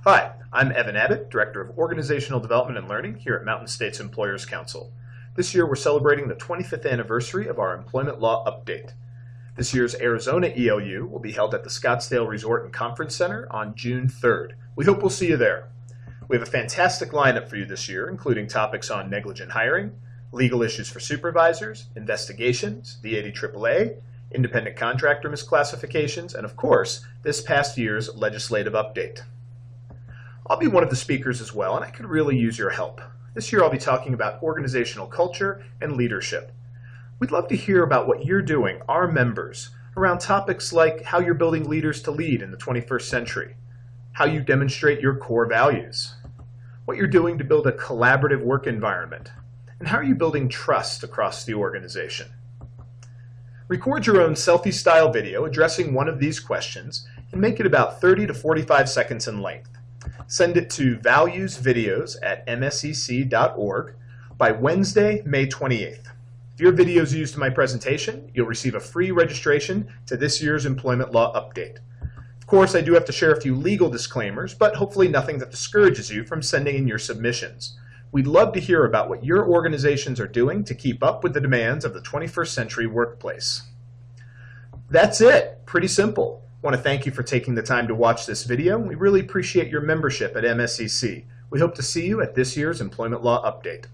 Hi, I'm Evan Abbott, Director of Organizational Development and Learning here at Mountain States Employers Council. This year we're celebrating the 25th anniversary of our Employment Law Update. This year's Arizona ELU will be held at the Scottsdale Resort and Conference Center on June 3rd. We hope we'll see you there. We have a fantastic lineup for you this year, including topics on negligent hiring, legal issues for supervisors, investigations, the ADAAA, independent contractor misclassifications, and of course, this past year's legislative update. I'll be one of the speakers as well, and I could really use your help. This year I'll be talking about organizational culture and leadership. We'd love to hear about what you're doing, our members, around topics like how you're building leaders to lead in the 21st century, how you demonstrate your core values, what you're doing to build a collaborative work environment, and how are you building trust across the organization. Record your own selfie-style video addressing one of these questions and make it about 30 to 45 seconds in length. Send it to valuesvideos@mscc.org by Wednesday, May 28th. If your video is used in my presentation, you'll receive a free registration to this year's Employment Law Update. Of course, I do have to share a few legal disclaimers, but hopefully nothing that discourages you from sending in your submissions. We'd love to hear about what your organizations are doing to keep up with the demands of the 21st century workplace. That's it. Pretty simple. I want to thank you for taking the time to watch this video. We really appreciate your membership at MSCC. We hope to see you at this year's Employment Law Update.